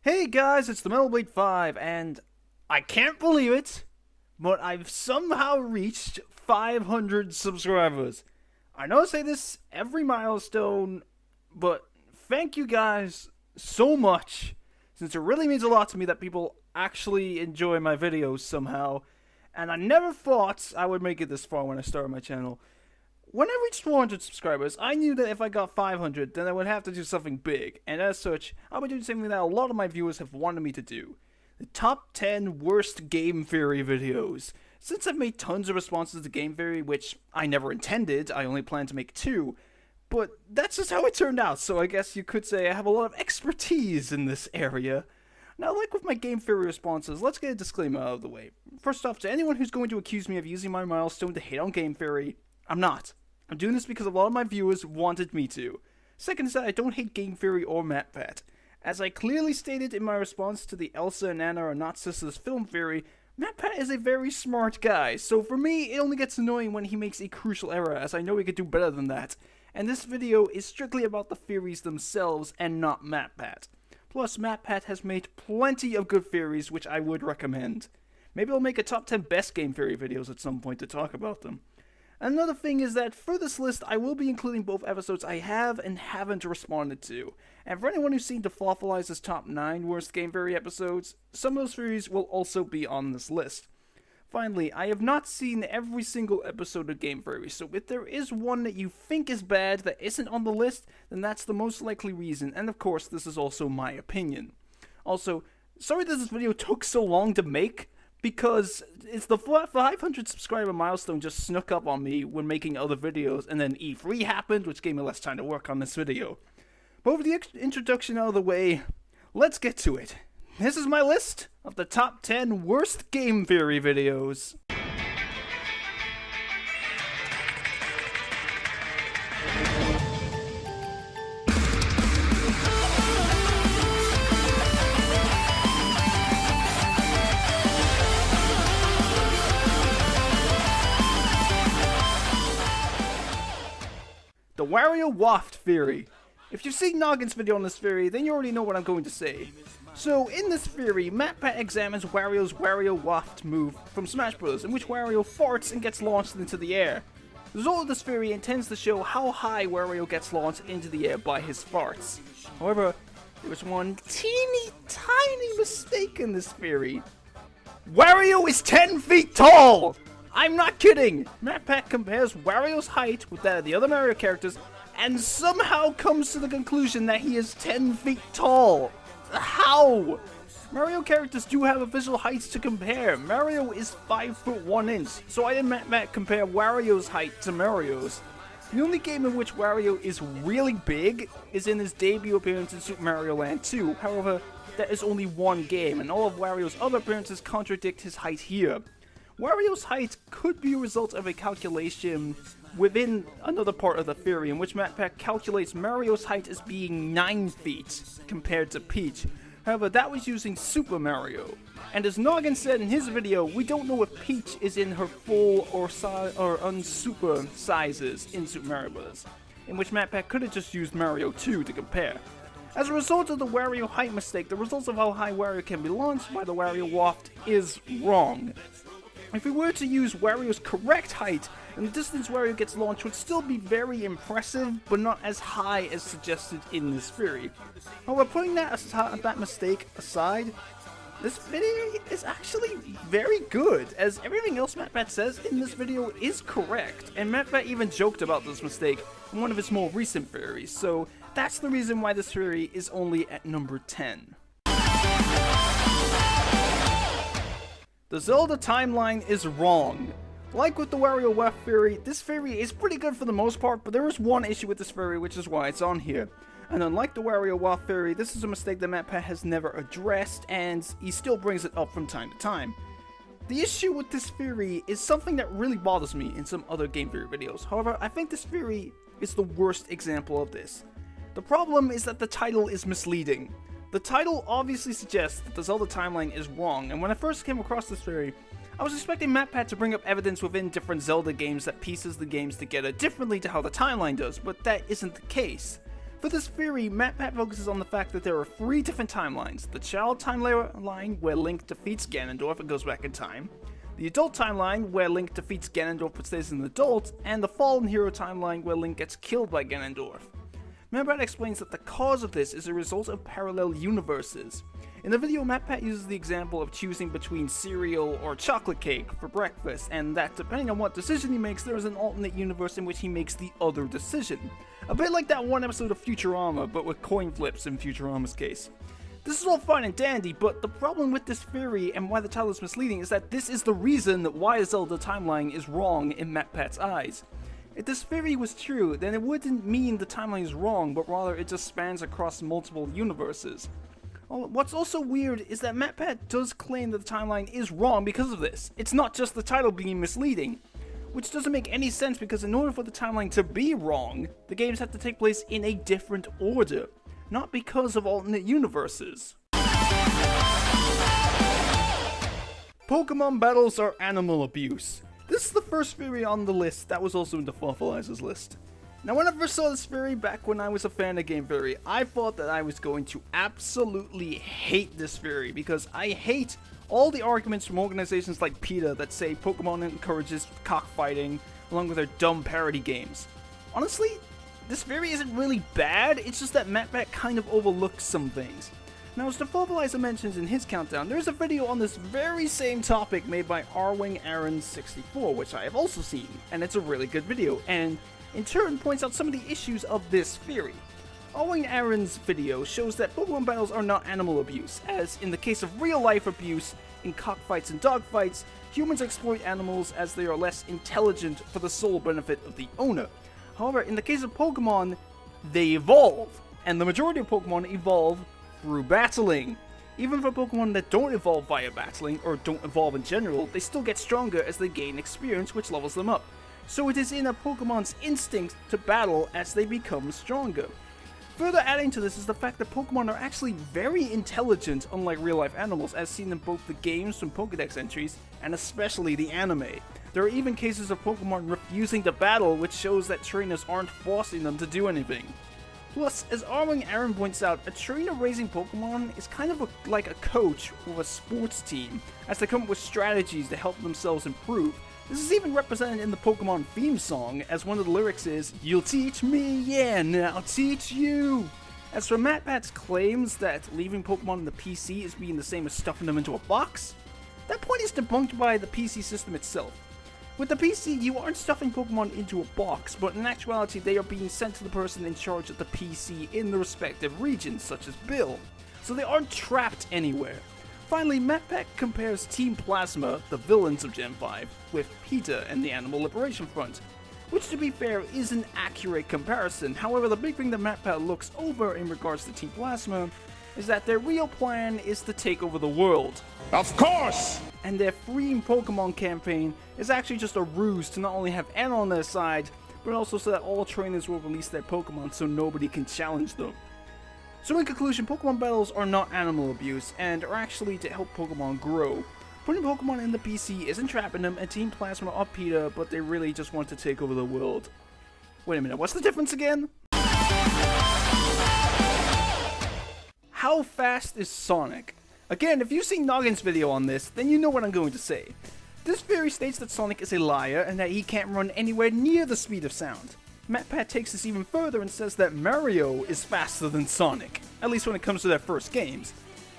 Hey guys, it's the Metal Blade 5, and I can't believe it, but I've somehow reached 500 subscribers. I know I say this every milestone, but thank you guys so much, since it really means a lot to me that people actually enjoy my videos somehow, and I never thought I would make it this far when I started my channel. When I reached 400 subscribers, I knew that if I got 500, then I would have to do something big, and as such, I'll be doing something that a lot of my viewers have wanted me to do. The top 10 worst game theory videos. Since I've made tons of responses to game theory, which I never intended, I only planned to make 2, but that's just how it turned out, so I guess you could say I have a lot of expertise in this area. Now, like with my game theory responses, let's get a disclaimer out of the way. First off, to anyone who's going to accuse me of using my milestone to hate on game theory, I'm not. I'm doing this because a lot of my viewers wanted me to. Second is that I don't hate game theory or MatPat. As I clearly stated in my response to the Elsa and Anna are not sisters film theory, MatPat is a very smart guy, so for me it only gets annoying when he makes a crucial error, as I know he could do better than that. And this video is strictly about the theories themselves and not MatPat. Plus, MatPat has made plenty of good theories which I would recommend. Maybe I'll make a top 10 best game theory videos at some point to talk about them. Another thing is that for this list, I will be including both episodes I have and haven't responded to. And for anyone who's seen DeFawfuliz's top 9 worst game theory episodes, some of those theories will also be on this list. Finally, I have not seen every single episode of Game Theory, so if there is one that you think is bad that isn't on the list, then that's the most likely reason, and of course, this is also my opinion. Also, sorry that this video took so long to make, because it's the 500 subscriber milestone just snuck up on me when making other videos, and then E3 happened, which gave me less time to work on this video. But with the introduction out of the way, let's get to it. This is my list of the top 10 worst game theory videos. The Wario Waft theory. If you've seen Noggin's video on this theory, then you already know what I'm going to say. So, in this theory, MatPat examines Wario's Wario Waft move from Smash Bros., in which Wario farts and gets launched into the air. The result of this theory intends to show how high Wario gets launched into the air by his farts. However, there was one teeny tiny mistake in this theory. Wario is 10 feet tall! I'm not kidding! MatPat compares Wario's height with that of the other Mario characters, and somehow comes to the conclusion that he is 10 feet tall. How? Mario characters do have official heights to compare. Mario is 5 foot 1 inch, so I did MatPat compare Wario's height to Mario's. The only game in which Wario is really big is in his debut appearance in Super Mario Land 2. However, that is only one game, and all of Wario's other appearances contradict his height here. Wario's height could be a result of a calculation within another part of the theory, in which MatPat calculates Mario's height as being 9 feet compared to Peach. However, that was using Super Mario. And as Noggin said in his video, we don't know if Peach is in her full or unsuper sizes in Super Mario Bros., in which MatPat could have just used Mario 2 to compare. As a result of the Wario height mistake, the results of how high Wario can be launched by the Wario Waft is wrong. If we were to use Wario's correct height, then the distance Wario gets launched would still be very impressive, but not as high as suggested in this theory. However, putting that mistake aside, this video is actually very good, as everything else MatPat says in this video is correct, and MatPat even joked about this mistake in one of his more recent theories, so that's the reason why this theory is only at number 10. The Zelda Timeline is wrong. Like with the Wario Waft theory, this theory is pretty good for the most part, but there is one issue with this theory, which is why it's on here. And unlike the Wario Waft theory, this is a mistake that MatPat has never addressed, and he still brings it up from time to time. The issue with this theory is something that really bothers me in some other game theory videos. However, I think this theory is the worst example of this. The problem is that the title is misleading. The title obviously suggests that the Zelda Timeline is wrong, and when I first came across this theory, I was expecting MatPat to bring up evidence within different Zelda games that pieces the games together differently to how the timeline does, but that isn't the case. For this theory, MatPat focuses on the fact that there are 3 different timelines. The child timeline, where Link defeats Ganondorf and goes back in time. The adult timeline, where Link defeats Ganondorf but stays an adult. And the fallen hero timeline, where Link gets killed by Ganondorf. MatPat explains that the cause of this is a result of parallel universes. In the video, MatPat uses the example of choosing between cereal or chocolate cake for breakfast, and that depending on what decision he makes, there is an alternate universe in which he makes the other decision. A bit like that one episode of Futurama, but with coin flips in Futurama's case. This is all fine and dandy, but the problem with this theory and why the title is misleading is that this is the reason why Zelda Timeline is wrong in MatPat's eyes. If this theory was true, then it wouldn't mean the timeline is wrong, but rather it just spans across multiple universes. What's also weird is that MatPat does claim that the timeline is wrong because of this. It's not just the title being misleading, which doesn't make any sense because in order for the timeline to be wrong, the games have to take place in a different order, not because of alternate universes. Pokemon battles are animal abuse. This is the first theory on the list that was also in the Fawfulizer's list. Now, when I first saw this theory back when I was a fan of game theory, I thought that I was going to absolutely hate this theory because I hate all the arguments from organizations like PETA that say Pokemon encourages cockfighting along with their dumb parody games. Honestly, this theory isn't really bad, it's just that MatPat kind of overlooks some things. Now, as the Fawfulizer mentions in his countdown, there is a video on this very same topic made by Arwing Aaron 64, which I have also seen, and it's a really good video, and in turn points out some of the issues of this theory. Arwing Aaron's video shows that Pokemon battles are not animal abuse, as in the case of real-life abuse, in cockfights and dogfights, humans exploit animals as they are less intelligent for the sole benefit of the owner. However, in the case of Pokemon, they evolve, and the majority of Pokemon evolve through battling. Even for Pokemon that don't evolve via battling, or don't evolve in general, they still get stronger as they gain experience, which levels them up. So it is in a Pokemon's instinct to battle as they become stronger. Further adding to this is the fact that Pokemon are actually very intelligent, unlike real-life animals, as seen in both the games from Pokédex entries, and especially the anime. There are even cases of Pokemon refusing to battle, which shows that trainers aren't forcing them to do anything. Plus, as Arwing Aaron points out, a trainer raising Pokemon is kind of like a coach with a sports team, as they come up with strategies to help themselves improve. This is even represented in the Pokemon theme song, as one of the lyrics is, "You'll teach me, yeah, now I'll teach you." As for MatPat's claims that leaving Pokemon in the PC is being the same as stuffing them into a box, that point is debunked by the PC system itself. With the PC, you aren't stuffing Pokemon into a box, but in actuality they are being sent to the person in charge of the PC in the respective regions, such as Bill, so they aren't trapped anywhere. Finally, MatPat compares Team Plasma, the villains of Gen 5, with PETA and the Animal Liberation Front, which to be fair is an accurate comparison. However, the big thing that MatPat looks over in regards to Team Plasma is that their real plan is to take over the world. Of course! And their Freeing Pokemon campaign is actually just a ruse to not only have Anna on their side, but also so that all trainers will release their Pokemon so nobody can challenge them. So in conclusion, Pokemon battles are not animal abuse, and are actually to help Pokemon grow. Putting Pokemon in the PC isn't trapping them, and Team Plasma are PETA, but they really just want to take over the world. Wait a minute, what's the difference again? How fast is Sonic? Again, if you've seen Noggin's video on this, then you know what I'm going to say. This theory states that Sonic is a liar, and that he can't run anywhere near the speed of sound. MatPat takes this even further and says that Mario is faster than Sonic, at least when it comes to their first games.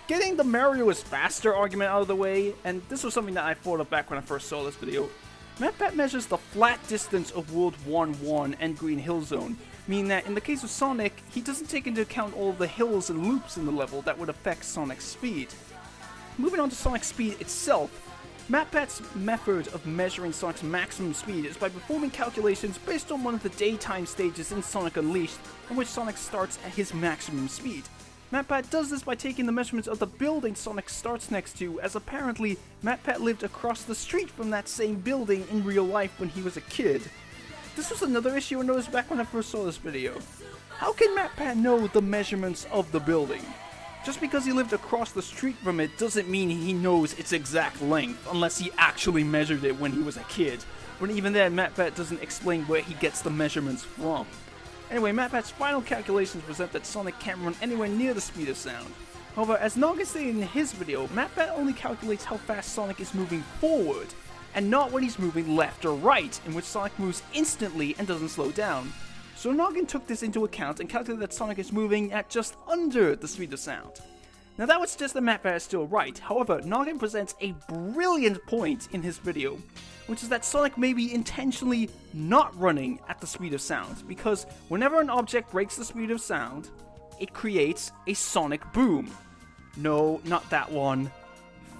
Getting the Mario is faster argument out of the way, and this was something that I thought of back when I first saw this video, MatPat measures the flat distance of World 1-1 and Green Hill Zone, meaning that in the case of Sonic, he doesn't take into account all the hills and loops in the level that would affect Sonic's speed. Moving on to Sonic's speed itself, MatPat's method of measuring Sonic's maximum speed is by performing calculations based on one of the daytime stages in Sonic Unleashed, in which Sonic starts at his maximum speed. MatPat does this by taking the measurements of the building Sonic starts next to, as apparently MatPat lived across the street from that same building in real life when he was a kid. This was another issue I noticed back when I first saw this video. How can MatPat know the measurements of the building? Just because he lived across the street from it doesn't mean he knows its exact length, unless he actually measured it when he was a kid. But even then, MatPat doesn't explain where he gets the measurements from. Anyway, MatPat's final calculations present that Sonic can't run anywhere near the speed of sound. However, as Noggin stated in his video, MatPat only calculates how fast Sonic is moving forward, and not when he's moving left or right, in which Sonic moves instantly and doesn't slow down. So Noggin took this into account and calculated that Sonic is moving at just under the speed of sound. Now that would suggest that MatPat is still right. However, Noggin presents a brilliant point in his video, which is that Sonic may be intentionally not running at the speed of sound, because whenever an object breaks the speed of sound, it creates a sonic boom. No, not that one.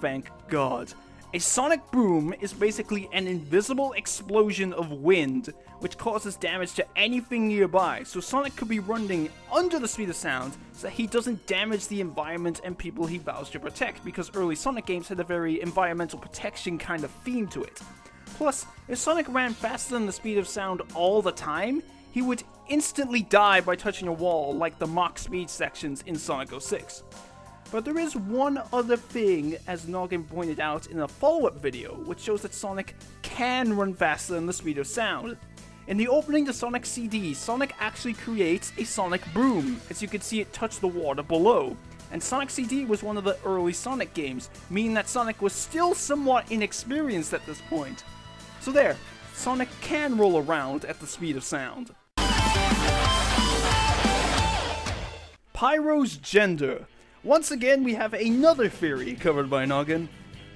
Thank God. A sonic boom is basically an invisible explosion of wind, which causes damage to anything nearby, so Sonic could be running under the speed of sound so that he doesn't damage the environment and people he vows to protect, because early Sonic games had a very environmental protection kind of theme to it. Plus, if Sonic ran faster than the speed of sound all the time, he would instantly die by touching a wall like the Mach speed sections in Sonic 06. But there is one other thing, as Noggin pointed out in a follow-up video, which shows that Sonic can run faster than the speed of sound. In the opening to Sonic CD, Sonic actually creates a sonic boom, as you can see it touch the water below. And Sonic CD was one of the early Sonic games, meaning that Sonic was still somewhat inexperienced at this point. So there, Sonic can roll around at the speed of sound. Pyros Gender. Once again, we have another theory covered by Noggin.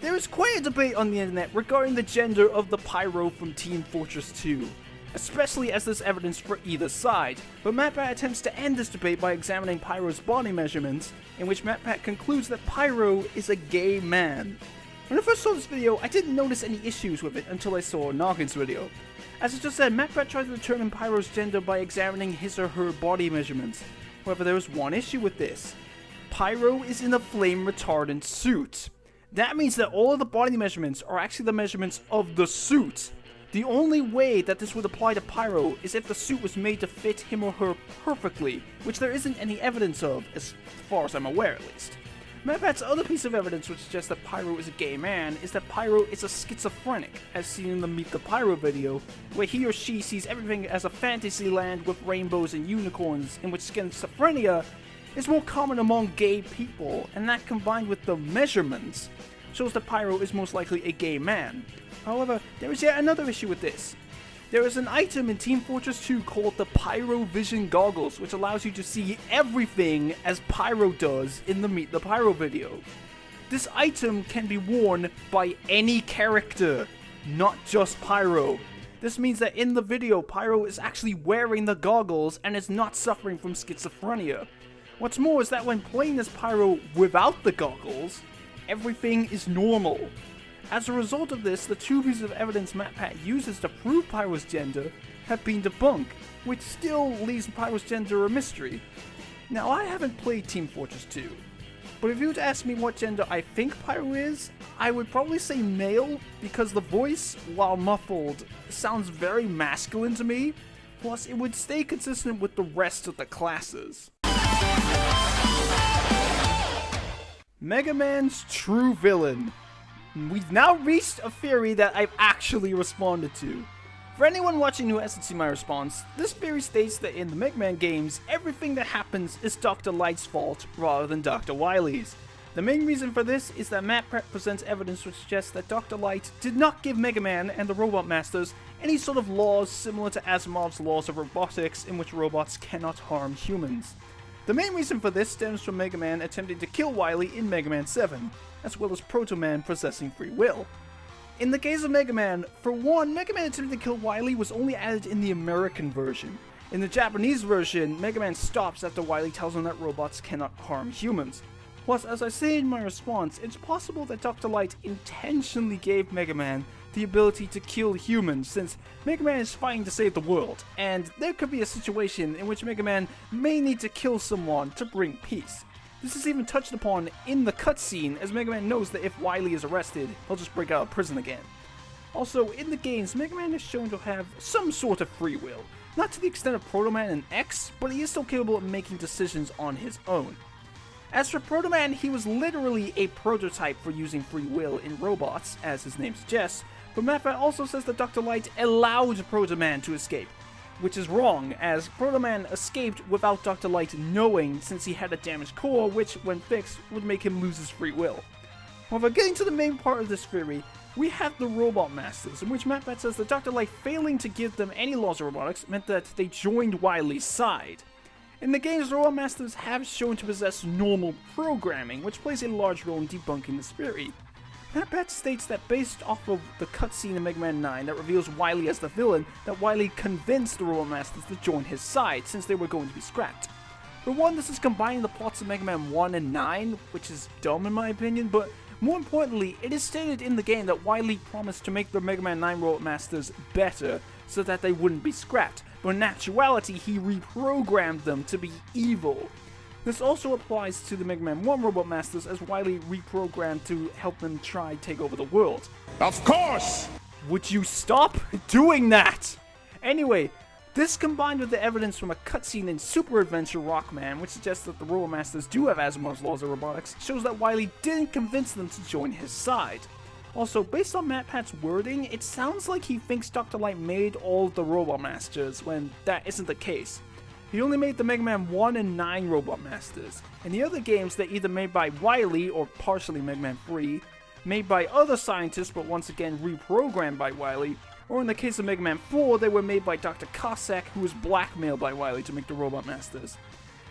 There is quite a debate on the internet regarding the gender of the Pyro from Team Fortress 2, especially as there's evidence for either side, but MatPat attempts to end this debate by examining Pyro's body measurements, in which MatPat concludes that Pyro is a gay man. When I first saw this video, I didn't notice any issues with it until I saw Noggin's video. As I just said, MatPat tried to determine Pyro's gender by examining his or her body measurements. However, there was one issue with this. Pyro is in a flame retardant suit. That means that all of the body measurements are actually the measurements of the suit. The only way that this would apply to Pyro is if the suit was made to fit him or her perfectly, which there isn't any evidence of, as far as I'm aware at least. MatPat's other piece of evidence which suggests that Pyro is a gay man is that Pyro is a schizophrenic, as seen in the Meet the Pyro video, where he or she sees everything as a fantasy land with rainbows and unicorns, in which schizophrenia is more common among gay people, and that combined with the measurements shows that Pyro is most likely a gay man. However, there is yet another issue with this. There is an item in Team Fortress 2 called the Pyro Vision Goggles, which allows you to see everything as Pyro does in the Meet the Pyro video. This item can be worn by any character, not just Pyro. This means that in the video, Pyro is actually wearing the goggles and is not suffering from schizophrenia. What's more is that when playing as Pyro without the goggles, everything is normal. As a result of this, the two pieces of evidence MatPat uses to prove Pyro's gender have been debunked, which still leaves Pyro's gender a mystery. Now, I haven't played Team Fortress 2, but if you were to ask me what gender I think Pyro is, I would probably say male, because the voice, while muffled, sounds very masculine to me, plus it would stay consistent with the rest of the classes. Mega Man's true villain. We've now reached a theory that I've actually responded to. For anyone watching who hasn't seen my response, this theory states that in the Mega Man games, everything that happens is Dr. Light's fault rather than Dr. Wily's. The main reason for this is that MatPat presents evidence which suggests that Dr. Light did not give Mega Man and the Robot Masters any sort of laws similar to Asimov's laws of robotics in which robots cannot harm humans. The main reason for this stems from Mega Man attempting to kill Wily in Mega Man 7, as well as Proto Man possessing free will. In the case of Mega Man, for one, Mega Man attempting to kill Wily was only added in the American version. In the Japanese version, Mega Man stops after Wily tells him that robots cannot harm humans. Plus, as I say in my response, it's possible that Dr. Light intentionally gave Mega Man the ability to kill humans, since Mega Man is fighting to save the world, and there could be a situation in which Mega Man may need to kill someone to bring peace. This is even touched upon in the cutscene, as Mega Man knows that if Wily is arrested, he'll just break out of prison again. Also, in the games, Mega Man is shown to have some sort of free will. Not to the extent of Proto Man and X, but he is still capable of making decisions on his own. As for Proto Man, he was literally a prototype for using free will in robots, as his name suggests, but MatPat also says that Dr. Light allowed Proto Man to escape. which is wrong, as Proto Man escaped without Dr. Light knowing, since he had a damaged core, which, when fixed, would make him lose his free will. However, getting to the main part of this theory, we have the Robot Masters, in which MatPat says that Dr. Light failing to give them any laws of robotics meant that they joined Wily's side. In the games, the Robot Masters have shown to possess normal programming, which plays a large role in debunking this theory. MatPat states that based off of the cutscene in Mega Man 9 that reveals Wily as the villain, that Wily convinced the Robot Masters to join his side, since they were going to be scrapped. For one, this is combining the plots of Mega Man 1 and 9, which is dumb in my opinion, but more importantly, it is stated in the game that Wily promised to make the Mega Man 9 Robot Masters better, so that they wouldn't be scrapped, but in actuality he reprogrammed them to be evil. This also applies to the Mega Man 1 Robot Masters, as Wily reprogrammed to help them try take over the world. Of course! Would you stop doing that? Anyway, this combined with the evidence from a cutscene in Super Adventure Rockman, which suggests that the Robot Masters do have Asimov's laws of robotics, shows that Wily didn't convince them to join his side. Also, based on MatPat's wording, it sounds like he thinks Dr. Light made all of the Robot Masters, when that isn't the case. He only made the Mega Man 1 and 9 Robot Masters. In the other games, they're either made by Wily or partially Mega Man 3, made by other scientists but once again reprogrammed by Wily, or in the case of Mega Man 4, they were made by Dr. Cossack, who was blackmailed by Wily to make the Robot Masters.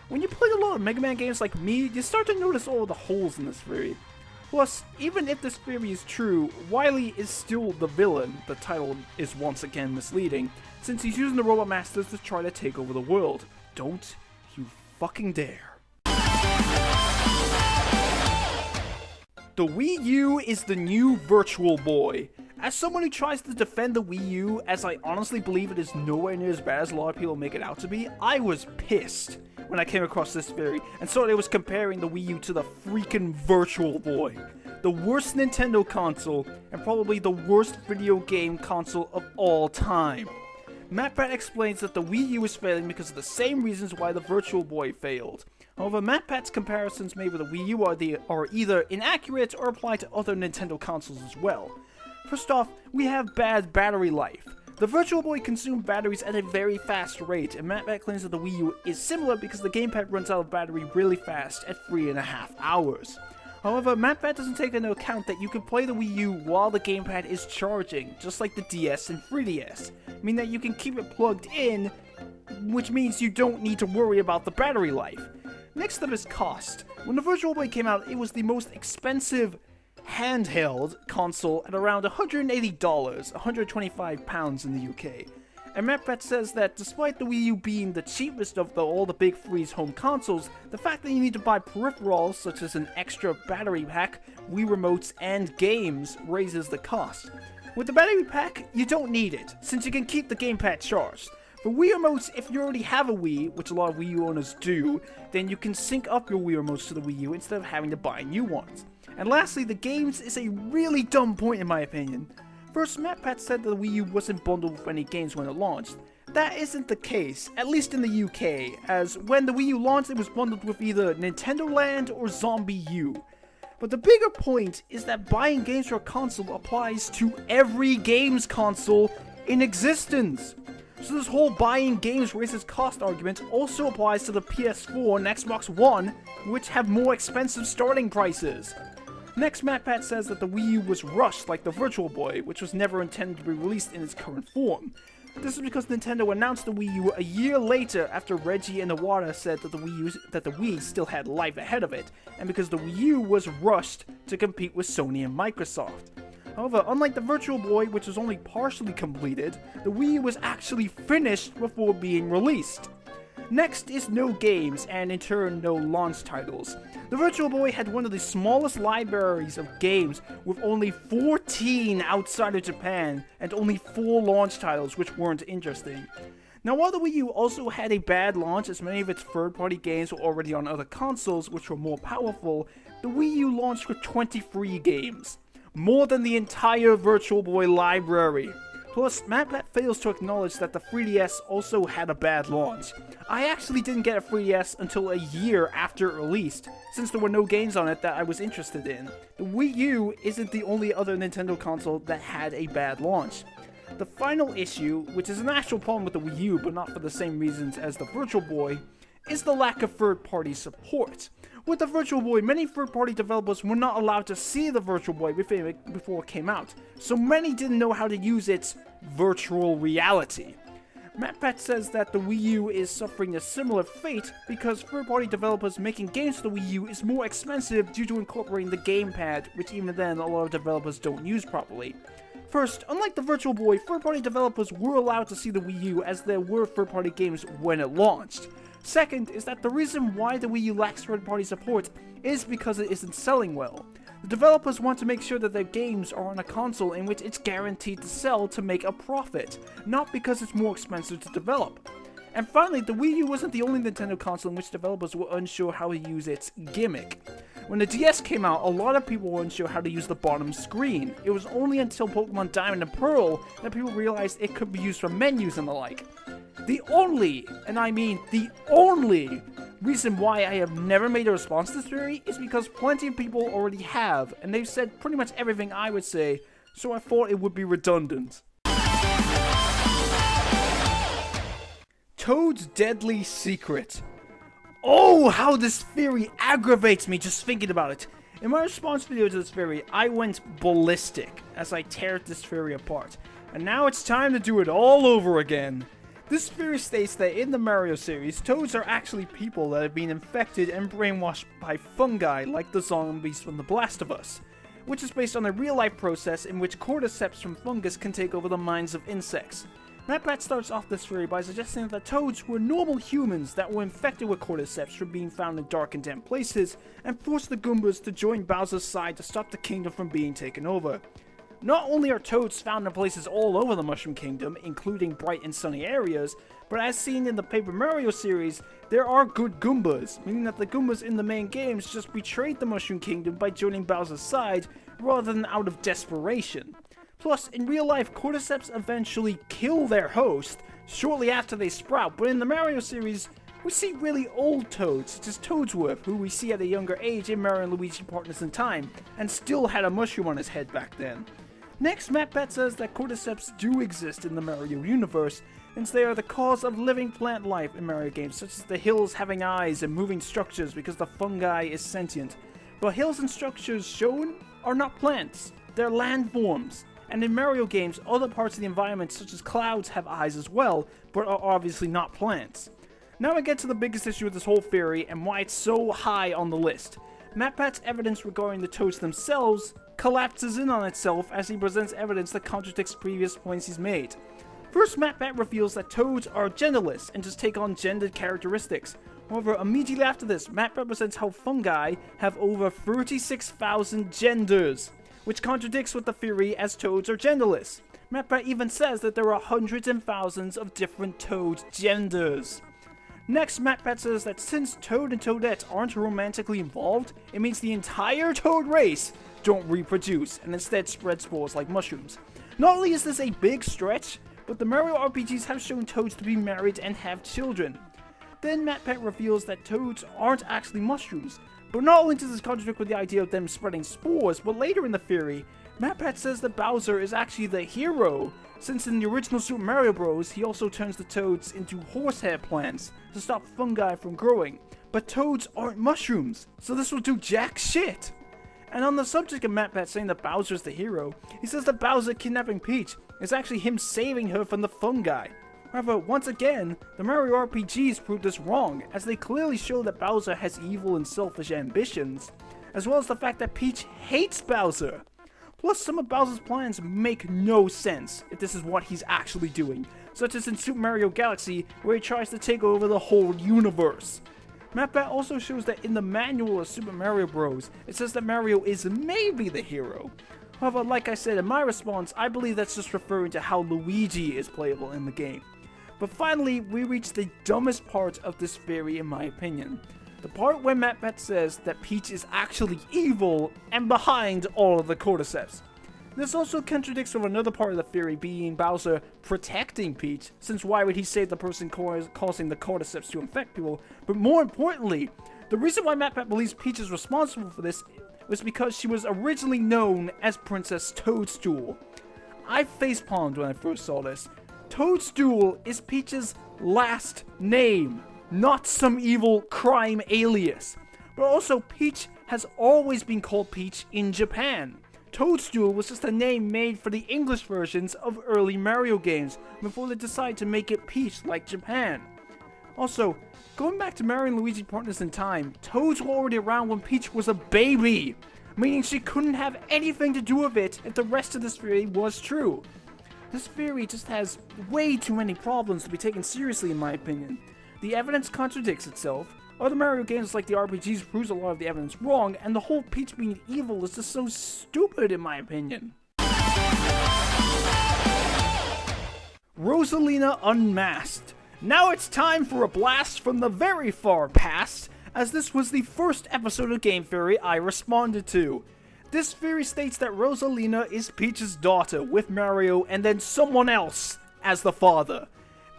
When you play a lot of Mega Man games like me, you start to notice all the holes in this theory. Plus, even if this theory is true, Wily is still the villain. The title is once again misleading, since he's using the Robot Masters to try to take over the world. Don't you fucking dare. The Wii U is the new Virtual Boy. As someone who tries to defend the Wii U, as I honestly believe it is nowhere near as bad as a lot of people make it out to be, I was pissed when I came across this theory and saw they was comparing the Wii U to the freaking Virtual Boy. The worst Nintendo console, and probably the worst video game console of all time. MatPat explains that the Wii U is failing because of the same reasons why the Virtual Boy failed. However, MatPat's comparisons made with the Wii U are either inaccurate or apply to other Nintendo consoles as well. First off, we have bad battery life. The Virtual Boy consumed batteries at a very fast rate, and MatPat claims that the Wii U is similar because the gamepad runs out of battery really fast at 3.5 hours. However, MatPat doesn't take into account that you can play the Wii U while the gamepad is charging, just like the DS and 3DS, meaning that you can keep it plugged in, which means you don't need to worry about the battery life. Next up is cost. When the Virtual Boy came out, it was the most expensive handheld console at around $180, £125 in the UK. And MatPat says that despite the Wii U being the cheapest of all the big three's home consoles, the fact that you need to buy peripherals such as an extra battery pack, Wii remotes, and games raises the cost. With the battery pack, you don't need it, since you can keep the gamepad charged. For Wii remotes, if you already have a Wii, which a lot of Wii U owners do, then you can sync up your Wii remotes to the Wii U instead of having to buy new ones. And lastly, the games is a really dumb point in my opinion. First, MatPat said that the Wii U wasn't bundled with any games when it launched. That isn't the case, at least in the UK, as when the Wii U launched it was bundled with either Nintendo Land or Zombie U. But the bigger point is that buying games for a console applies to every games console in existence. So this whole buying games raises cost argument also applies to the PS4 and Xbox One, which have more expensive starting prices. Next, MatPat says that the Wii U was rushed like the Virtual Boy, which was never intended to be released in its current form. This is because Nintendo announced the Wii U a year later after Reggie and Iwata said that the Wii still had life ahead of it, and because the Wii U was rushed to compete with Sony and Microsoft. However, unlike the Virtual Boy, which was only partially completed, the Wii U was actually finished before being released. Next is no games, and in turn no launch titles. The Virtual Boy had one of the smallest libraries of games, with only 14 outside of Japan, and only 4 launch titles which weren't interesting. Now while the Wii U also had a bad launch, as many of its third-party games were already on other consoles which were more powerful, the Wii U launched with 23 games. More than the entire Virtual Boy library. Plus, MatPat fails to acknowledge that the 3DS also had a bad launch. I actually didn't get a 3DS until a year after it released, since there were no games on it that I was interested in. The Wii U isn't the only other Nintendo console that had a bad launch. The final issue, which is an actual problem with the Wii U but not for the same reasons as the Virtual Boy, is the lack of third-party support. With the Virtual Boy, many third-party developers were not allowed to see the Virtual Boy before it came out, so many didn't know how to use its virtual reality. MatPat says that the Wii U is suffering a similar fate because third-party developers making games for the Wii U is more expensive due to incorporating the gamepad, which even then a lot of developers don't use properly. First, unlike the Virtual Boy, third-party developers were allowed to see the Wii U as there were third-party games when it launched. Second is that the reason why the Wii U lacks third-party support is because it isn't selling well. The developers want to make sure that their games are on a console in which it's guaranteed to sell to make a profit, not because it's more expensive to develop. And finally, the Wii U wasn't the only Nintendo console in which developers were unsure how to use its gimmick. When the DS came out, a lot of people were unsure how to use the bottom screen. It was only until Pokemon Diamond and Pearl that people realized it could be used for menus and the like. The only, and I mean the only, reason why I have never made a response to this theory is because plenty of people already have, and they've said pretty much everything I would say, so I thought it would be redundant. Toad's deadly secret. Oh, how this theory aggravates me just thinking about it. In my response video to this theory, I went ballistic as I tear this theory apart, and now it's time to do it all over again. This theory states that in the Mario series, toads are actually people that have been infected and brainwashed by fungi like the zombies from The Last of Us, which is based on a real-life process in which cordyceps from fungus can take over the minds of insects. MatPat starts off this theory by suggesting that toads were normal humans that were infected with cordyceps from being found in dark and damp places and forced the Goombas to join Bowser's side to stop the kingdom from being taken over. Not only are toads found in places all over the Mushroom Kingdom, including bright and sunny areas, but as seen in the Paper Mario series, there are good Goombas, meaning that the Goombas in the main games just betrayed the Mushroom Kingdom by joining Bowser's side rather than out of desperation. Plus, in real life, cordyceps eventually kill their host shortly after they sprout, but in the Mario series, we see really old toads, such as Toadsworth, who we see at a younger age in Mario and Luigi Partners in Time, and still had a mushroom on his head back then. Next, MatPat says that cordyceps do exist in the Mario universe, since they are the cause of living plant life in Mario games, such as the hills having eyes and moving structures because the fungi is sentient. But hills and structures shown are not plants, they're landforms. And in Mario games, other parts of the environment, such as clouds, have eyes as well, but are obviously not plants. Now I get to the biggest issue with this whole theory and why it's so high on the list. MatPat's evidence regarding the toads themselves collapses in on itself as he presents evidence that contradicts previous points he's made. First, MatPat reveals that toads are genderless and just take on gendered characteristics. However, immediately after this, MatPat presents how fungi have over 36,000 genders, which contradicts with the theory as toads are genderless. MatPat even says that there are hundreds and thousands of different toad genders. Next, MatPat says that since Toad and Toadette aren't romantically involved, it means the entire Toad race don't reproduce and instead spread spores like mushrooms. Not only is this a big stretch, but the Mario RPGs have shown toads to be married and have children. Then MatPat reveals that toads aren't actually mushrooms, but not only does this contradict with the idea of them spreading spores, but later in the theory, MatPat says that Bowser is actually the hero, since in the original Super Mario Bros. He also turns the toads into horsehair plants to stop fungi from growing. But toads aren't mushrooms, so this will do jack shit. And on the subject of MatPat saying that Bowser is the hero, he says that Bowser kidnapping Peach is actually him saving her from the fungi. However, once again, the Mario RPGs prove this wrong, as they clearly show that Bowser has evil and selfish ambitions, as well as the fact that Peach hates Bowser. Plus, some of Bowser's plans make no sense if this is what he's actually doing, such as in Super Mario Galaxy, where he tries to take over the whole universe. MatPat also shows that in the manual of Super Mario Bros., it says that Mario is maybe the hero. However, like I said in my response, I believe that's just referring to how Luigi is playable in the game. But finally, we reach the dumbest part of this theory in my opinion. The part where MatPat says that Peach is actually evil and behind all of the cordyceps. This also contradicts with another part of the theory being Bowser protecting Peach, since why would he save the person causing the cordyceps to infect people? But more importantly, the reason why MatPat believes Peach is responsible for this was because she was originally known as Princess Toadstool. I facepalmed when I first saw this. Toadstool is Peach's last name, not some evil crime alias. But also, Peach has always been called Peach in Japan. Toadstool was just a name made for the English versions of early Mario games before they decided to make it Peach like Japan. Also, going back to Mario and Luigi Partners in Time, Toads were already around when Peach was a baby, meaning she couldn't have anything to do with it if the rest of this theory was true. This theory just has way too many problems to be taken seriously in my opinion. The evidence contradicts itself, other Mario games like the RPGs proves a lot of the evidence wrong, and the whole Peach being evil is just so stupid in my opinion. Rosalina Unmasked. Now it's time for a blast from the very far past, as this was the first episode of Game Theory I responded to. This theory states that Rosalina is Peach's daughter with Mario and then someone else as the father.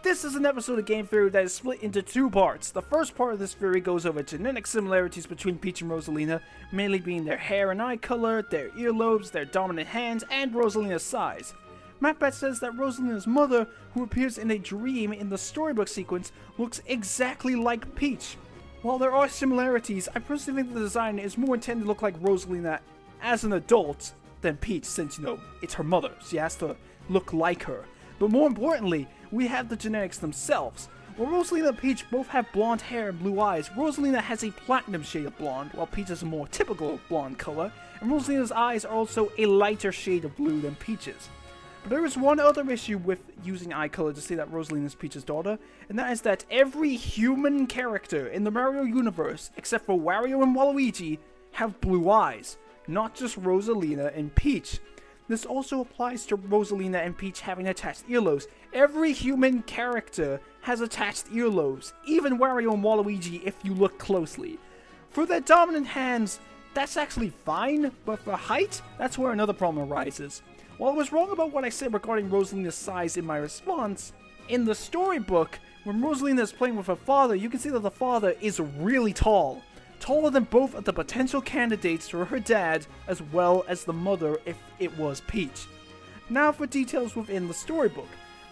This is an episode of Game Theory that is split into two parts. The first part of this theory goes over genetic similarities between Peach and Rosalina, mainly being their hair and eye color, their earlobes, their dominant hands, and Rosalina's size. MacBat says that Rosalina's mother, who appears in a dream in the storybook sequence, looks exactly like Peach. While there are similarities, I personally think the design is more intended to look like Rosalina as an adult than Peach, since, it's her mother. She has to look like her. But more importantly, we have the genetics themselves. While Rosalina and Peach both have blonde hair and blue eyes, Rosalina has a platinum shade of blonde, while Peach is a more typical blonde color, and Rosalina's eyes are also a lighter shade of blue than Peach's. But there is one other issue with using eye color to say that Rosalina is Peach's daughter, and that is that every human character in the Mario universe, except for Wario and Waluigi, have blue eyes, not just Rosalina and Peach. This also applies to Rosalina and Peach having attached earlobes. Every human character has attached earlobes, even Wario and Waluigi if you look closely. For their dominant hands, that's actually fine, but for height, that's where another problem arises. While I was wrong about what I said regarding Rosalina's size in my response, in the storybook, when Rosalina is playing with her father, you can see that the father is really tall. Taller than both of the potential candidates for her dad, as well as the mother if it was Peach. Now for details within the storybook.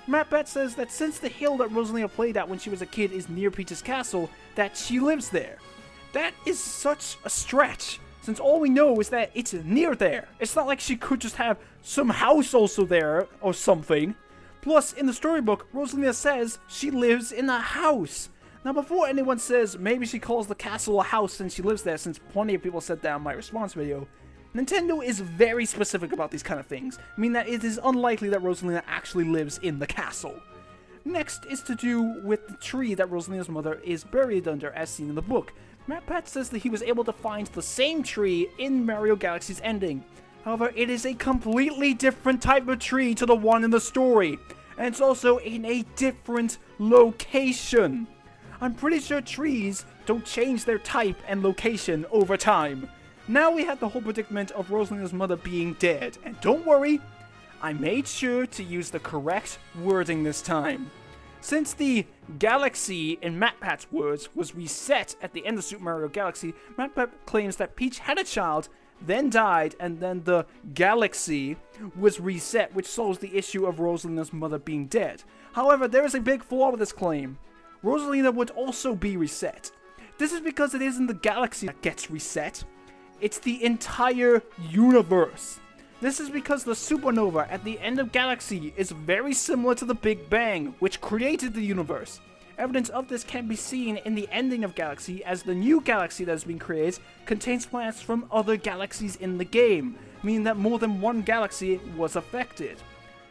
MacBat says that since the hill that Rosalina played at when she was a kid is near Peach's castle, that she lives there. That is such a stretch, since all we know is that it's near there. It's not like she could just have some house also there, or something. Plus, in the storybook, Rosalina says she lives in a house. Now, before anyone says maybe she calls the castle a house since she lives there, since plenty of people said that in my response video, Nintendo is very specific about these kind of things, meaning that it is unlikely that Rosalina actually lives in the castle. Next is to do with the tree that Rosalina's mother is buried under, as seen in the book. MacBat says that he was able to find the same tree in Mario Galaxy's ending. However, it is a completely different type of tree to the one in the story, and it's also in a different location. I'm pretty sure trees don't change their type and location over time. Now we have the whole predicament of Rosalina's mother being dead, and don't worry, I made sure to use the correct wording this time. Since the galaxy, in MacBat's words, was reset at the end of Super Mario Galaxy, MacBat claims that Peach had a child, then died, and then the galaxy was reset, which solves the issue of Rosalina's mother being dead. However, there is a big flaw with this claim. Rosalina would also be reset. This is because it isn't the galaxy that gets reset, it's the entire universe. This is because the supernova at the end of Galaxy is very similar to the Big Bang, which created the universe. Evidence of this can be seen in the ending of Galaxy, as the new galaxy that has been created contains planets from other galaxies in the game, meaning that more than one galaxy was affected.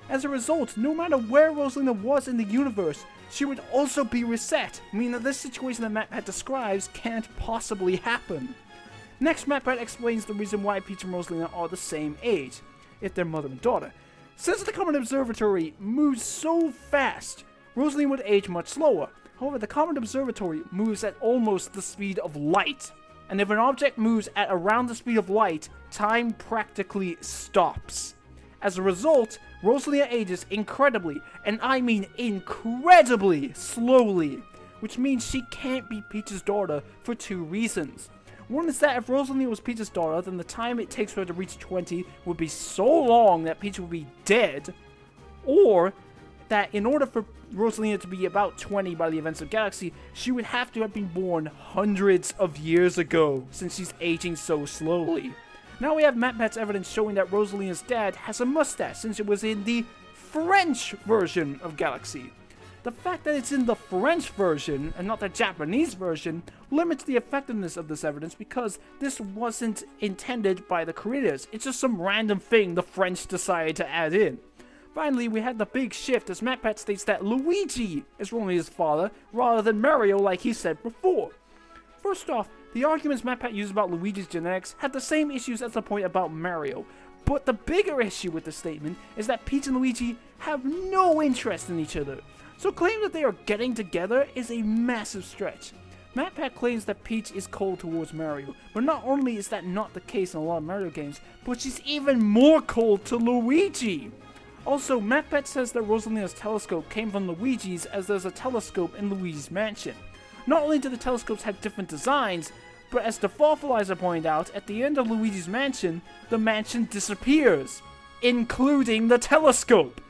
As a result, no matter where Rosalina was in the universe, she would also be reset, meaning that this situation that MacBat describes can't possibly happen. Next, MacBat explains the reason why Peach and Rosalina are the same age, if they're mother and daughter. Since the Comet Observatory moves so fast, Rosalina would age much slower. However, the Comet Observatory moves at almost the speed of light, and if an object moves at around the speed of light, time practically stops. As a result, Rosalina ages incredibly, and I mean incredibly slowly, which means she can't be Peach's daughter for two reasons. One is that if Rosalina was Peach's daughter, then the time it takes for her to reach 20 would be so long that Peach would be dead, or that in order for Rosalina to be about 20 by the events of Galaxy, she would have to have been born hundreds of years ago, since she's aging so slowly. Now we have MatPat's evidence showing that Rosalina's dad has a mustache, since it was in the French version of Galaxy. The fact that it's in the French version, and not the Japanese version, limits the effectiveness of this evidence because this wasn't intended by the creators. It's just some random thing the French decided to add in. Finally, we had the big shift as MatPat states that Luigi is Rosalina's father rather than Mario like he said before. First off, the arguments MatPat used about Luigi's genetics had the same issues as the point about Mario, but the bigger issue with the statement is that Peach and Luigi have no interest in each other. So claiming that they are getting together is a massive stretch. MatPat claims that Peach is cold towards Mario, but not only is that not the case in a lot of Mario games, but she's even more cold to Luigi. Also, MatPat says that Rosalina's telescope came from Luigi's as there's a telescope in Luigi's mansion. Not only do the telescopes have different designs, but as the Fawfalizer pointed out, at the end of Luigi's mansion, the mansion disappears, including the telescope.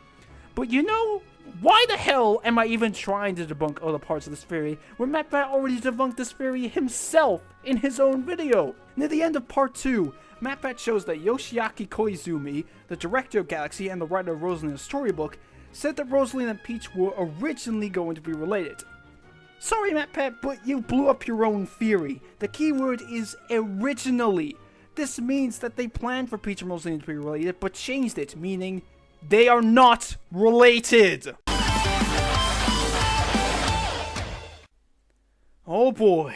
But you know, why the hell am I even trying to debunk other parts of this theory when MatPat already debunked this theory himself in his own video? Near the end of part 2, MatPat shows that Yoshiaki Koizumi, the director of Galaxy and the writer of Rosalina's storybook, said that Rosalina and Peach were originally going to be related. Sorry MatPat, but you blew up your own theory. The keyword is originally. This means that they planned for Peach and Rosalina to be related, but changed it, meaning they are not related. Oh boy.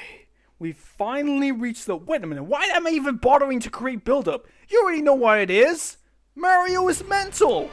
We finally reached the... Wait a minute, why am I even bothering to create build-up? You already know what it is. Mario is mental.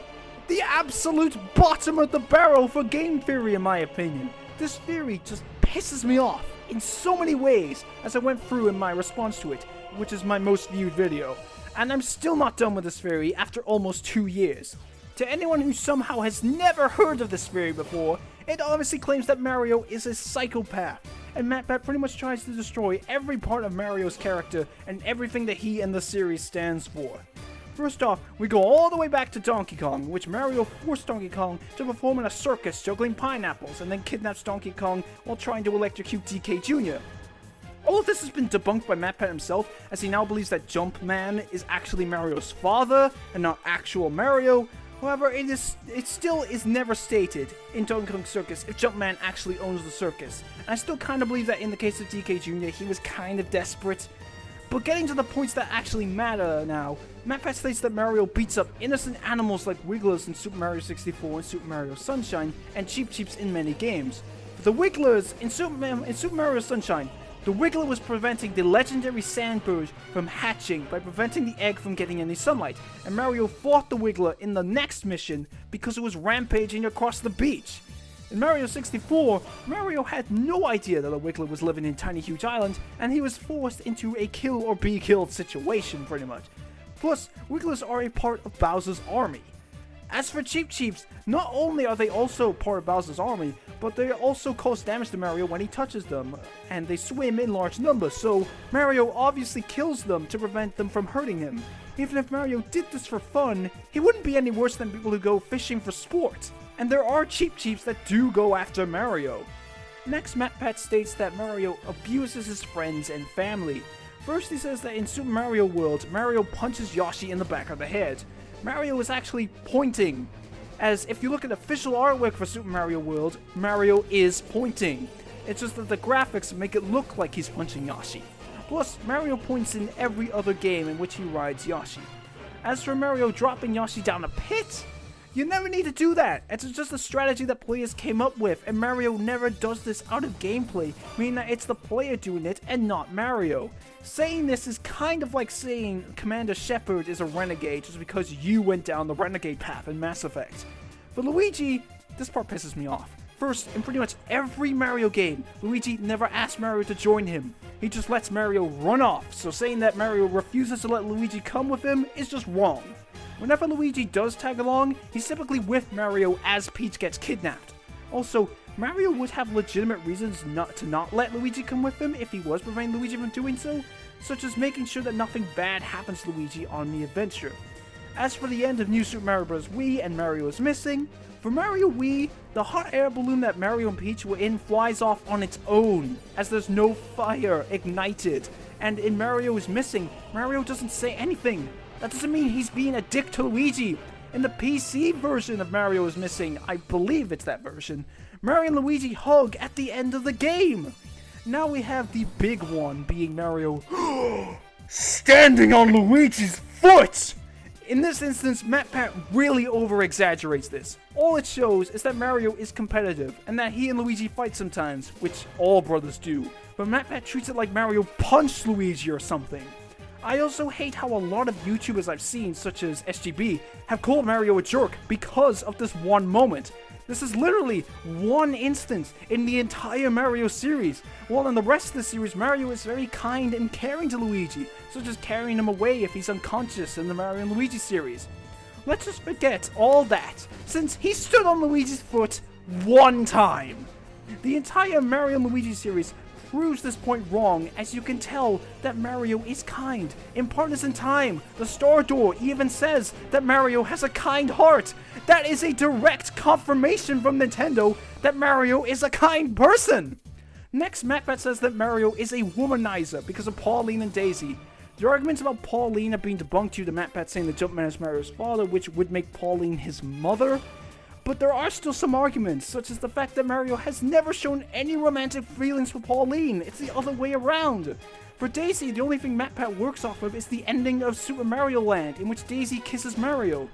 The absolute bottom of the barrel for game theory in my opinion. This theory just pisses me off in so many ways as I went through in my response to it, which is my most viewed video. And I'm still not done with this theory after almost 2 years. To anyone who somehow has never heard of this theory before, it obviously claims that Mario is a psychopath, and MatPat pretty much tries to destroy every part of Mario's character and everything that he and the series stands for. First off, we go all the way back to Donkey Kong, in which Mario forced Donkey Kong to perform in a circus juggling pineapples and then kidnaps Donkey Kong while trying to electrocute DK Jr. All of this has been debunked by MatPat himself, as he now believes that Jumpman is actually Mario's father and not actual Mario. However, it still is never stated in Donkey Kong Circus if Jumpman actually owns the circus. And I still kind of believe that in the case of DK Jr., he was kind of desperate. But getting to the points that actually matter now, MatPat states that Mario beats up innocent animals like Wigglers in Super Mario 64 and Super Mario Sunshine, and Cheep Cheeps in many games. For the Wigglers, in Super Mario Sunshine, the Wiggler was preventing the legendary Sandbird from hatching by preventing the egg from getting any sunlight, and Mario fought the Wiggler in the next mission because it was rampaging across the beach. In Mario 64, Mario had no idea that a Wiggler was living in Tiny Huge Island, and he was forced into a kill or be killed situation pretty much. Plus, Wigglers are a part of Bowser's army. As for Cheep Cheeps, not only are they also part of Bowser's army, but they also cause damage to Mario when he touches them, and they swim in large numbers, so Mario obviously kills them to prevent them from hurting him. Even if Mario did this for fun, he wouldn't be any worse than people who go fishing for sport. And there are Cheep Cheeps that do go after Mario. Next, MatPat states that Mario abuses his friends and family. First, he says that in Super Mario World, Mario punches Yoshi in the back of the head. Mario is actually pointing, as if you look at official artwork for Super Mario World, Mario is pointing. It's just that the graphics make it look like he's punching Yoshi. Plus, Mario points in every other game in which he rides Yoshi. As for Mario dropping Yoshi down a pit, you never need to do that. It's just a strategy that players came up with, and Mario never does this out of gameplay, meaning that it's the player doing it and not Mario. Saying this is kind of like saying Commander Shepard is a renegade just because you went down the renegade path in Mass Effect. For Luigi, this part pisses me off. First, in pretty much every Mario game, Luigi never asks Mario to join him. He just lets Mario run off, so saying that Mario refuses to let Luigi come with him is just wrong. Whenever Luigi does tag along, he's typically with Mario as Peach gets kidnapped. Also, Mario would have legitimate reasons not to let Luigi come with him if he was preventing Luigi from doing so, such as making sure that nothing bad happens to Luigi on the adventure. As for the end of New Super Mario Bros. Wii and Mario is Missing, for Mario Wii, the hot air balloon that Mario and Peach were in flies off on its own, as there's no fire ignited. And in Mario is Missing, Mario doesn't say anything. That doesn't mean he's being a dick to Luigi. In the PC version of Mario is Missing, I believe it's that version, Mario and Luigi hug at the end of the game. Now we have the big one being Mario standing on Luigi's foot! In this instance, MatPat really over-exaggerates this. All it shows is that Mario is competitive, and that he and Luigi fight sometimes, which all brothers do. But MatPat treats it like Mario punched Luigi or something. I also hate how a lot of YouTubers I've seen, such as SGB, have called Mario a jerk because of this one moment. This is literally one instance in the entire Mario series, while in the rest of the series, Mario is very kind and caring to Luigi, such as carrying him away if he's unconscious in the Mario and Luigi series. Let's just forget all that, since he stood on Luigi's foot one time. The entire Mario and Luigi series proves this point wrong, as you can tell that Mario is kind. In Partners in Time, the Star Door even says that Mario has a kind heart. That is a direct confirmation from Nintendo that Mario is a kind person. Next, MatPat says that Mario is a womanizer because of Pauline and Daisy. The arguments about Pauline are being debunked due to MatPat saying that Jumpman is Mario's father, which would make Pauline his mother. But there are still some arguments, such as the fact that Mario has never shown any romantic feelings for Pauline. It's the other way around. For Daisy, the only thing MatPat works off of is the ending of Super Mario Land, in which Daisy kisses Mario.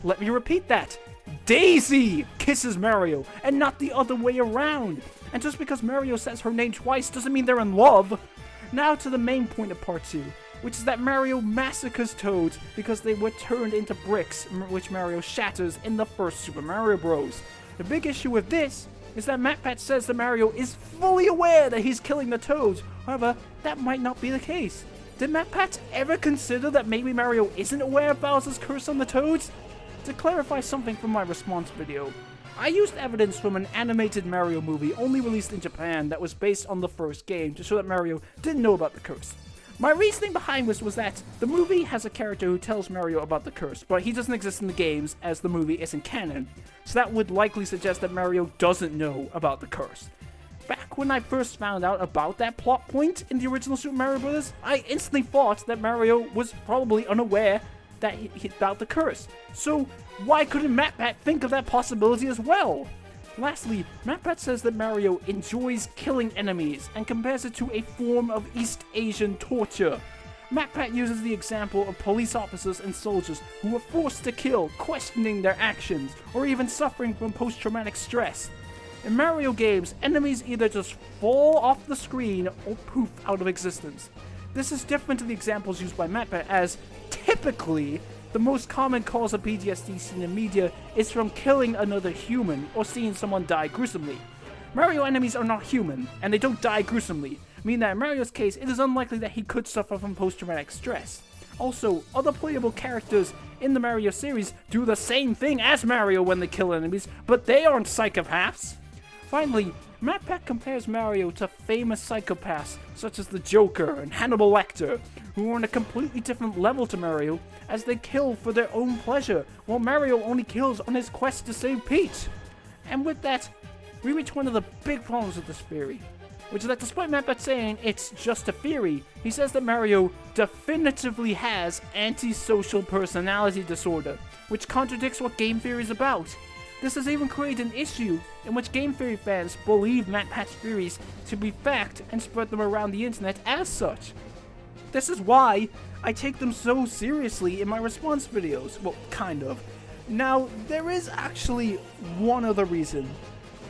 Let me repeat that. Daisy kisses Mario, and not the other way around. And just because Mario says her name twice doesn't mean they're in love. Now to the main point of Part 2. Which is that Mario massacres Toads because they were turned into bricks, which Mario shatters in the first Super Mario Bros. The big issue with this is that MatPat says that Mario is fully aware that he's killing the Toads. However, that might not be the case. Did MatPat ever consider that maybe Mario isn't aware of Bowser's curse on the Toads? To clarify something from my response video, I used evidence from an animated Mario movie only released in Japan that was based on the first game to show that Mario didn't know about the curse. My reasoning behind this was that the movie has a character who tells Mario about the curse, but he doesn't exist in the games as the movie isn't canon, so that would likely suggest that Mario doesn't know about the curse. Back when I first found out about that plot point in the original Super Mario Bros., I instantly thought that Mario was probably unaware that about the curse. So why couldn't MatPat think of that possibility as well? Lastly, MatPat says that Mario enjoys killing enemies and compares it to a form of East Asian torture. MatPat uses the example of police officers and soldiers who were forced to kill, questioning their actions, or even suffering from post-traumatic stress. In Mario games, enemies either just fall off the screen or poof out of existence. This is different to the examples used by MatPat, as typically, the most common cause of PTSD seen in media is from killing another human or seeing someone die gruesomely. Mario enemies are not human, and they don't die gruesomely, meaning that in Mario's case, it is unlikely that he could suffer from post-traumatic stress. Also, other playable characters in the Mario series do the same thing as Mario when they kill enemies, but they aren't psychopaths. Finally, MatPat compares Mario to famous psychopaths such as the Joker and Hannibal Lecter, who are on a completely different level to Mario, as they kill for their own pleasure, while Mario only kills on his quest to save Peach. And with that, we reach one of the big problems with this theory, which is that despite MatPat saying it's just a theory, he says that Mario definitively has antisocial personality disorder, which contradicts what game theory is about. This has even created an issue in which game theory fans believe MatPat's theories to be fact and spread them around the internet as such. This is why I take them so seriously in my response videos. Well, kind of. Now, there is actually one other reason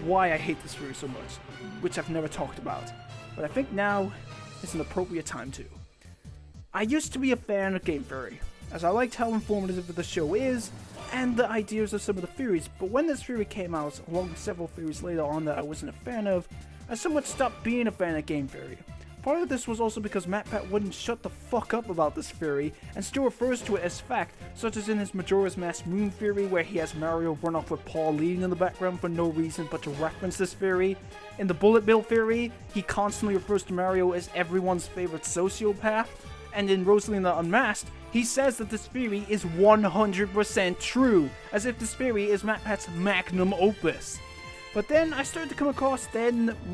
why I hate this theory so much, which I've never talked about, but I think now is an appropriate time to. I used to be a fan of game theory, as I liked how informative the show is, and the ideas of some of the theories, but when this theory came out, along with several theories later on that I wasn't a fan of, I somewhat stopped being a fan of game theory. Part of this was also because MatPat wouldn't shut the fuck up about this theory, and still refers to it as fact, such as in his Majora's Mask Moon theory, where he has Mario run off with Pauline in the background for no reason but to reference this theory. In the Bullet Bill theory, he constantly refers to Mario as everyone's favorite sociopath, and in Rosalina Unmasked, he says that this theory is 100% true, as if this theory is MatPat's magnum opus. But then I started to come across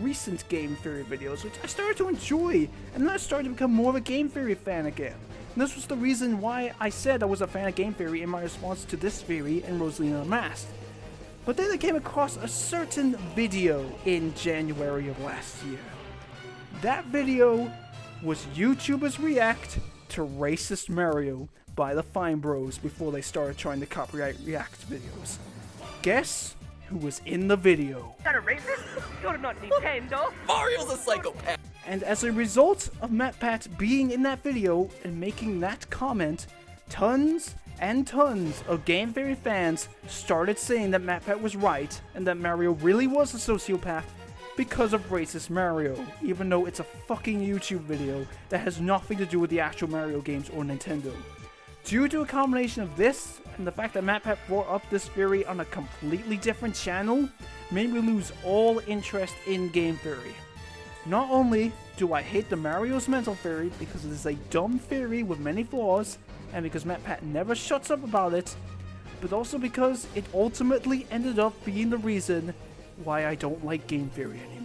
recent game theory videos, which I started to enjoy, and then I started to become more of a game theory fan again. And this was the reason why I said I was a fan of game theory in my response to this theory in Rosalina Unmasked. But then I came across a certain video in January of last year. That video was YouTubers react to Racist Mario by the Fine Bros before they started trying to copyright React videos. Guess who was in the video? That a racist? You're not Nintendo. Mario's a psychopath. And as a result of MatPat being in that video and making that comment, tons and tons of Game Theory fans started saying that MatPat was right and that Mario really was a sociopath because of Racist Mario, even though it's a fucking YouTube video that has nothing to do with the actual Mario games or Nintendo. Due to a combination of this and the fact that MatPat brought up this theory on a completely different channel, made me lose all interest in game theory. Not only do I hate the Mario's mental theory because it is a dumb theory with many flaws, and because MatPat never shuts up about it, but also because it ultimately ended up being the reason why I don't like game theory anymore.